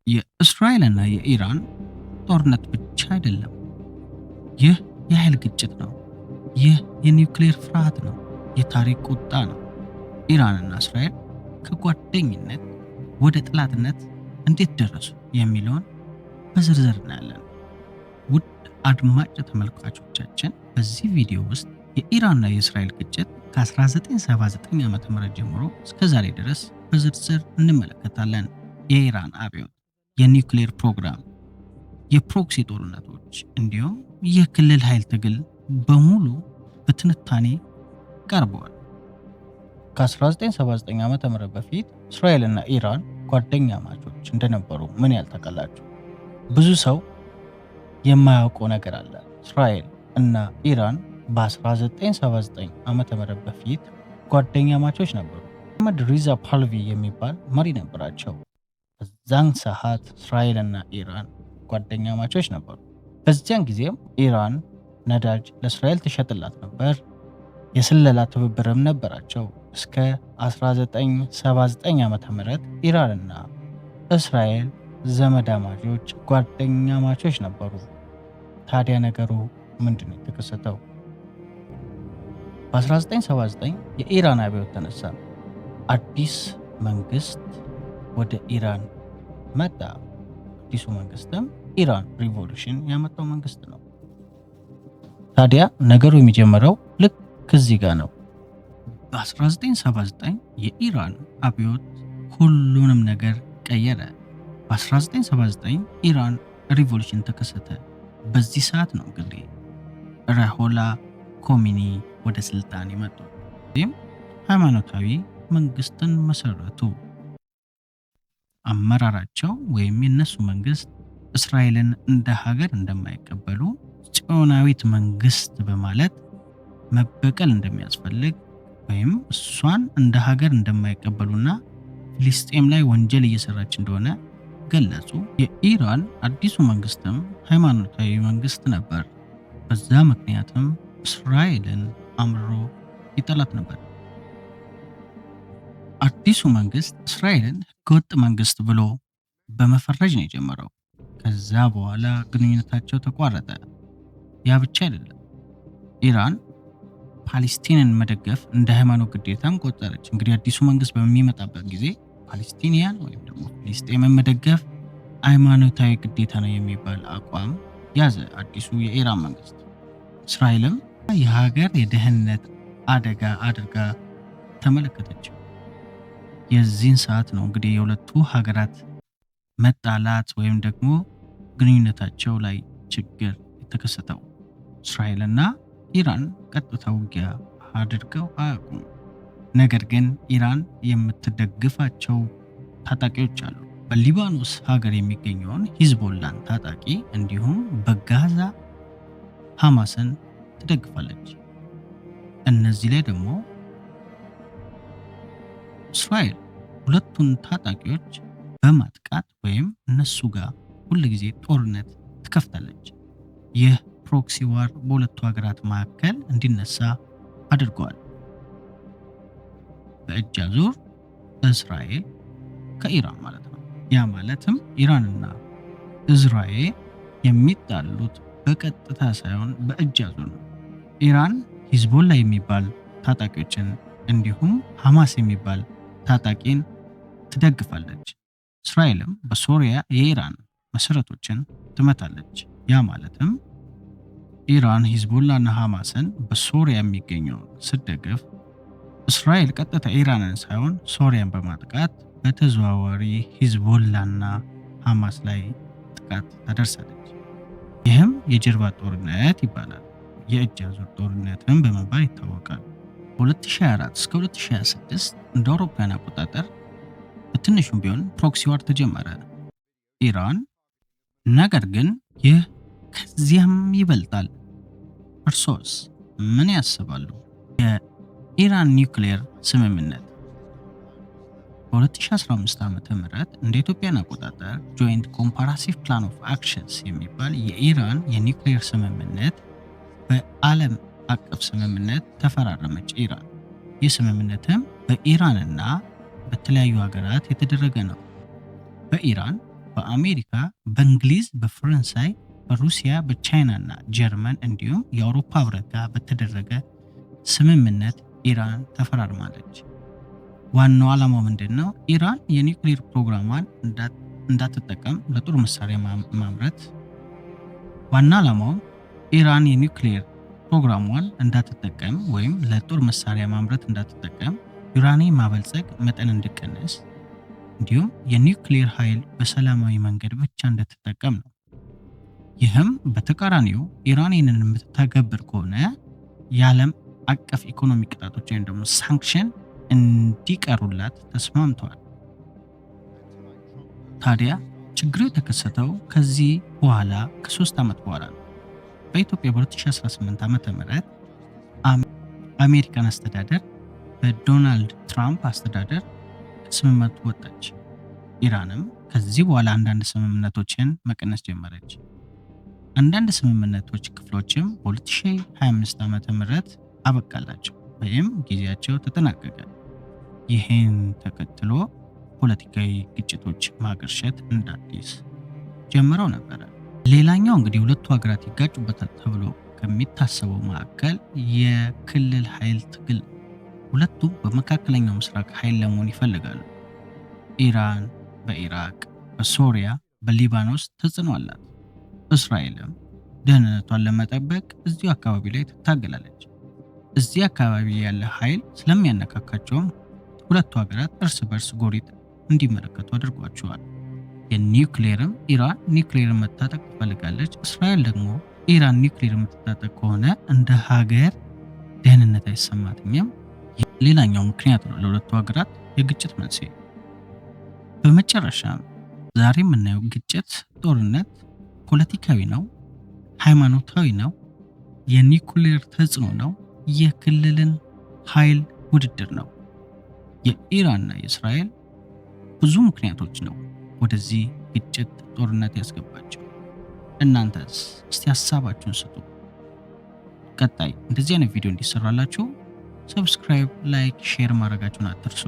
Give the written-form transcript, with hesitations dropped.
የእስራኤልና የኢራን ጦርነት ብቻ አይደለም። ይህ የኃይል ግጭት ነው። ይህ የኒውክሌር ፍርሃት ነው። የታሪክ ቁጣ ነው። ኢራንና እስራኤል ከጓደኝነት ወደ ጠላትነት እንዴት ደረሱ የሚለውን በዝርዝር እናያለን። ውድ አድማጭ ተመልካቾቻችን፣ በዚህ ቪዲዮ ውስጥ የኢራንና የእስራኤል ግጭት ከ1979 ዓ.ም ጀምሮ እስከ ዛሬ ድረስ በዝርዝር እንመለከታለን። የኢራን አብዮት፣ የኒውክሌር ፕሮግራም፣ የፕሮክሲ ጦርነቶች እንዲሁም የክልል ኃይል ትግል በሙሉ በትንታኔ ቀርበዋል። ከ1979 ዓ.ም በፊት እስራኤልና ኢራን ጓደኛ ማቾች እንደነበሩ ምን ያልታውቃላችሁ? ብዙ ሰው የማያውቀው ነገር አለ። እስራኤል እና ኢራን በ1979 ዓ.ም በፊት ጓደኛ ማቾች ነበሩ። መሐመድ ሪዛ ፓህለቪ የሚባል መሪ ነበራቸው። በዛን ሰዓት እስራኤል እና ኢራን ጓደኛ ማቾች ነበሩ። በዚያን ጊዜም ኢራን ነዳጅ ለእስራኤል ትሸጥላት ነበር። የስለላ ትብብርም ነበራቸው። እስከ 1979 ዓ.ም ኢራንና እስራኤል ዘመዳማቾች ጓደኛ ማቾች ነበሩ። ታዲያ ነገሩ ምንድን ነው የተከሰተው? በ1979 የኢራን አብዮት ተነሳ። አዲስ መንግስት ወደ ኢራን መጣ። አዲሱ መንግስትም ኢራን ሪቮሉሽን ያመጣው መንግስት ነው። ታዲያ ነገሩ የሚጀምረው ልክ እዚህ ጋር ነው። በ1979 የኢራን አብዮት ሁሉንም ነገር ቀየረ። በ1979 ኢራን ሪቮሉሽን ተከሰተ። በዚህ ሰዓት ነው እንግዲህ ራሆላ ኮሚኒ ወደ ስልጣን የመጡ። ይህም ሃይማኖታዊ መንግስትን መሰረቱ። አመራራቸው ወይም የነሱ መንግስት እስራኤልን እንደ ሀገር እንደማይቀበሉ፣ ጽዮናዊት መንግስት በማለት መበቀል እንደሚያስፈልግ ወይም እሷን እንደ ሀገር እንደማይቀበሉና ፍልስጤም ላይ ወንጀል እየሰራች እንደሆነ ገለጹ። የኢራን አዲሱ መንግስትም ሃይማኖታዊ መንግስት ነበር። በዛ ምክንያትም እስራኤልን አምርሮ ይጠላት ነበር። አዲሱ መንግስት እስራኤልን ህገወጥ መንግስት ብሎ በመፈረጅ ነው የጀመረው። ከዛ በኋላ ግንኙነታቸው ተቋረጠ። ያ ብቻ አይደለም። ኢራን ፓለስቲንን መደገፍ እንደ ሃይማኖት ግዴታም ቆጠረች። እንግዲህ አዲሱ መንግስት በሚመጣበት ጊዜ ፓለስቲኒያን ወይም ደግሞ ፍልስጤምን መደገፍ ሃይማኖታዊ ግዴታ ነው የሚባል አቋም ያዘ አዲሱ የኢራን መንግስት። እስራኤልም የሀገር የደህንነት አደጋ አድርጋ ተመለከተችው። የዚህን ሰዓት ነው እንግዲህ የሁለቱ ሀገራት መጣላት ወይም ደግሞ ግንኙነታቸው ላይ ችግር የተከሰተው። እስራኤልና ኢራን ቀጥታ ውጊያ አድርገው አያውቁም። ነገር ግን ኢራን የምትደግፋቸው ታጣቂዎች አሉ። በሊባኖስ ሀገር የሚገኘውን ሂዝቦላን ታጣቂ እንዲሁም በጋዛ ሐማስን ትደግፋለች። እነዚህ ላይ ደግሞ እስራኤል ሁለቱን ታጣቂዎች በማጥቃት ወይም እነሱ ጋር ሁል ጊዜ ጦርነት ትከፍታለች። ይህ ፕሮክሲ ዋር በሁለቱ ሀገራት መካከል እንዲነሳ አድርገዋል። በእጅ አዙር እስራኤል ከኢራን ማለት ነው። ያ ማለትም ኢራንና እስራኤል የሚጣሉት በቀጥታ ሳይሆን በእጅ አዙር ነው። ኢራን ሂዝቦላ የሚባል ታጣቂዎችን እንዲሁም ሐማስ የሚባል ታጣቂን ትደግፋለች። እስራኤልም በሶሪያ የኢራን መሰረቶችን ትመታለች። ያ ማለትም ኢራን ሂዝቦላና ሐማስን በሶሪያ የሚገኘውን ስትደግፍ፣ እስራኤል ቀጥታ ኢራንን ሳይሆን ሶሪያን በማጥቃት በተዘዋዋሪ ሂዝቦላና ሐማስ ላይ ጥቃት ታደርሳለች። ይህም የጀርባ ጦርነት ይባላል። የእጅ አዙር ጦርነትን በመባል ይታወቃል። በ2024 እስከ 2026 እንደ አውሮፓውያን አቆጣጠር በትንሹም ቢሆን ፕሮክሲ ዋር ተጀመረ ኢራን። ነገር ግን ይህ ከዚያም ይበልጣል። እርሶስ ምን ያስባሉ? የኢራን ኒውክሌር ስምምነት በ2015 ዓ.ም እንደ ኢትዮጵያን አቆጣጠር ጆይንት ኮምፓራሲቭ ፕላን ኦፍ አክሽንስ የሚባል የኢራን የኒውክሌር ስምምነት በዓለም አቀፍ ስምምነት ተፈራረመች ኢራን። ይህ ስምምነትም በኢራንና በተለያዩ ሀገራት የተደረገ ነው። በኢራን በአሜሪካ፣ በእንግሊዝ፣ በፈረንሳይ፣ በሩሲያ፣ በቻይና እና ጀርመን እንዲሁም የአውሮፓ ህብረት ጋር በተደረገ ስምምነት ኢራን ተፈራርማለች። ዋናው ዓላማው ምንድን ነው? ኢራን የኒውክሌር ፕሮግራሟን እንዳትጠቀም ለጦር መሳሪያ ማምረት። ዋና ዓላማው ኢራን የኒውክሌር ፕሮግራሟን እንዳትጠቀም ወይም ለጦር መሳሪያ ማምረት እንዳትጠቀም ዩራኒየም ማበልጸግ መጠን እንዲቀንስ እንዲሁም የኒውክሌር ኃይል በሰላማዊ መንገድ ብቻ እንድትጠቀም ነው። ይህም በተቃራኒው ኢራን ይህንን የምትተገብር ከሆነ የዓለም አቀፍ ኢኮኖሚ ቅጣቶች ወይም ደግሞ ሳንክሽን እንዲቀሩላት ተስማምተዋል። ታዲያ ችግሩ የተከሰተው ከዚህ በኋላ ከ3 ዓመት በኋላ ነው። በኢትዮጵያ በ2018 ዓ.ም አሜሪካን አስተዳደር በዶናልድ ትራምፕ አስተዳደር ስምምነቱ ወጣች። ኢራንም ከዚህ በኋላ አንዳንድ ስምምነቶችን መቀነስ ጀመረች። አንዳንድ ስምምነቶች ክፍሎችም በ2025 ዓ.ም አበቃላቸው ወይም ጊዜያቸው ተጠናቀቀ። ይህን ተከትሎ ፖለቲካዊ ግጭቶች ማገርሸት እንዳዲስ ጀምረው ነበረ። ሌላኛው እንግዲህ ሁለቱ ሀገራት ይጋጩበታል ተብሎ ከሚታሰበው መካከል የክልል ኃይል ትግል። ሁለቱም በመካከለኛው ምስራቅ ኃይል ለመሆን ይፈልጋሉ። ኢራን በኢራቅ፣ በሶሪያ፣ በሊባኖስ ተጽዕኖ አላት። እስራኤልም ደህንነቷን ለመጠበቅ እዚሁ አካባቢ ላይ ትታገላለች። እዚህ አካባቢ ያለ ኃይል ስለሚያነካካቸውም ሁለቱ ሀገራት እርስ በርስ ጎሪጥ እንዲመለከቱ አድርጓቸዋል። የኒውክሌርም ኢራን ኒውክሌርን መታጠቅ ትፈልጋለች። እስራኤል ደግሞ ኢራን ኒውክሌር የምትታጠቅ ከሆነ እንደ ሀገር ደህንነት አይሰማትኝም። ሌላኛው ምክንያት ነው ለሁለቱ ሀገራት የግጭት መንስኤ። በመጨረሻም ዛሬ የምናየው ግጭት፣ ጦርነት ፖለቲካዊ ነው፣ ሃይማኖታዊ ነው፣ የኒውክሌር ተጽዕኖ ነው፣ የክልልን ኃይል ውድድር ነው። የኢራንና የእስራኤል ብዙ ምክንያቶች ነው ወደዚህ ግጭት ጦርነት ያስገባቸው። እናንተስ እስቲ ሀሳባችሁን ስጡ። ቀጣይ እንደዚህ አይነት ቪዲዮ እንዲሰራላችሁ ሰብስክራይብ፣ ላይክ፣ ሼር ማድረጋችሁን አትርሱ።